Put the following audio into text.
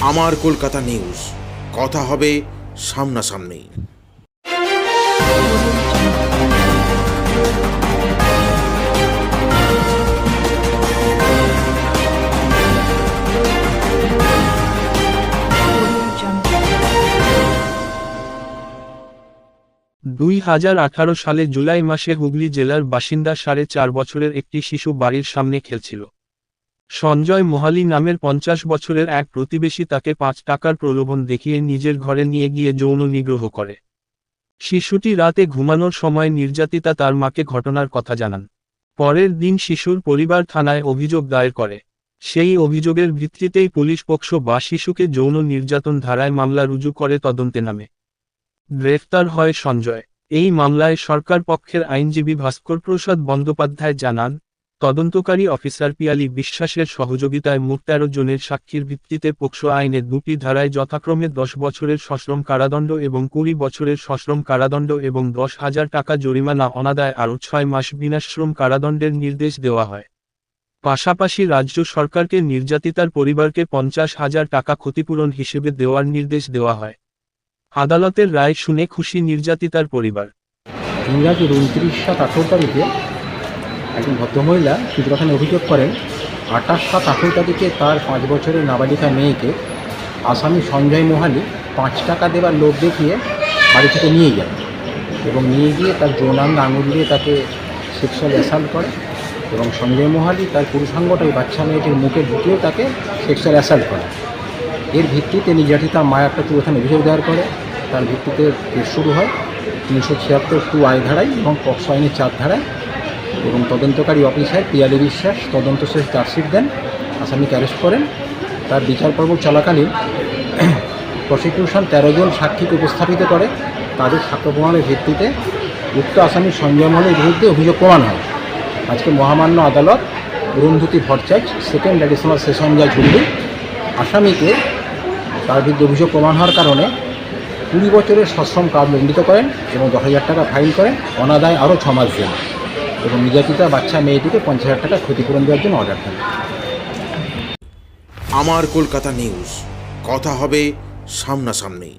আমার কলকাতা নিউজ, কথা হবে সামনাসামনি। সালে জুলাই মাসে হুগলি জেলার বাসিন্দা 4.5 বছরের একটি শিশু বাড়ির সামনে খেলছিল। সঞ্জয় মোহালি নামের 50 বছরের এক প্রতিবেশী তাকে 5 টাকার প্রলোভন দেখিয়ে নিজের ঘরে নিয়ে গিয়ে যৌন নিগ্রহ করে। শিশুটি রাতে ঘুমানোর সময় নির্যাতিতা তার মাকে ঘটনার কথা জানান। পরের দিন শিশুর পরিবার থানায় অভিযোগ দায়ের করে। সেই অভিযোগের ভিত্তিতেই পুলিশ পক্সো বা শিশুকে যৌন নির্যাতন ধারায় মামলা রুজু করে তদন্তে নামে। গ্রেফতার হয় সঞ্জয়। এই মামলায় সরকার পক্ষের আইনজীবী ভাস্কর প্রসাদ বন্দ্যোপাধ্যায় জানান, তদন্তকারী অফিসার পিয়ালি বিশ্বাসের সহযোগিতায় মোট 13 জনের সাক্ষীর ভিত্তিতে পক্সো আইনের 2টি ধারায় যথাক্রমে 10 বছরের সশ্রম কারাদণ্ড এবং 20 বছরের সশ্রম কারাদণ্ড এবং 10,000 টাকা জরিমানা অনাদায় আরও 6 মাস বিনাশ্রম কারাদণ্ডের নির্দেশ দেওয়া হয়। পাশাপাশি রাজ্য সরকারকে নির্যাতিতার পরিবারকে 50,000 টাকা ক্ষতিপূরণ হিসেবে দেওয়ার নির্দেশ দেওয়া হয়। আদালতের রায় শুনে খুশি নির্যাতিতার পরিবার। ইংরাজি 29/7/18 তারিখে একজন ভদ্রমহিলা চিত্রখানে অভিযোগ করেন 28/7/18 তারিখে তার 5 বছরের নাবালিকা মেয়েকে আসামি সঞ্জয় মোহালি 5 টাকা দেওয়ার লোভ দেখিয়ে বাড়ি থেকে নিয়ে যায় এবং নিয়ে গিয়ে তার যৌনাঙ্গ আঙুল দিয়ে তাকে সেক্সুয়াল অ্যাসাল্ট করে এবং সঞ্জয় মোহালি তার পুরুষাঙ্গটা ওই বাচ্চা মেয়েটির মুখে ঢুকিয়েও তাকে সেক্সুয়াল অ্যাসাল্ট করে। এর ভিত্তিতে নির্যাতিতা মা একটা চিত্রখানে অভিযোগ দায়ের করে। তার ভিত্তিতে কেস শুরু হয় 376(2) ধারায় এবং পক্সো আইনের 4 ধারায় এবং তদন্তকারী অফিসার পিয়ালি বিশ্বাস তদন্ত শেষে চার্জশিট দেন, আসামিকে অ্যারেস্ট করেন। তার বিচার পর্ব চলাকালীন প্রসিকিউশন 13 জন সাক্ষীকে উপস্থাপিত করে। তাদের সাক্ষ্য প্রমাণের ভিত্তিতে উক্ত আসামি সঞ্জয় মোহালির বিরুদ্ধে অভিযোগ প্রমাণ হয়। আজকে মহামান্য আদালত Arundhati Bhattacharya second additional session জাজ হুগলি আসামিকে তার বিরুদ্ধে অভিযোগ প্রমাণ হওয়ার কারণে 20 বছরের সশ্রম কারাদণ্ডিত করেন এবং 10,000 টাকা ফাইন করেন, অনাদায় আরও 6 মাস দেন এবং নির্যাতিতা বাচ্চা মেয়েটিকে 50,000 টাকা ক্ষতিপূরণ দেওয়ার জন্য অর্ডার দেন। আমার কলকাতা নিউজ, কথা হবে সামনাসামনি।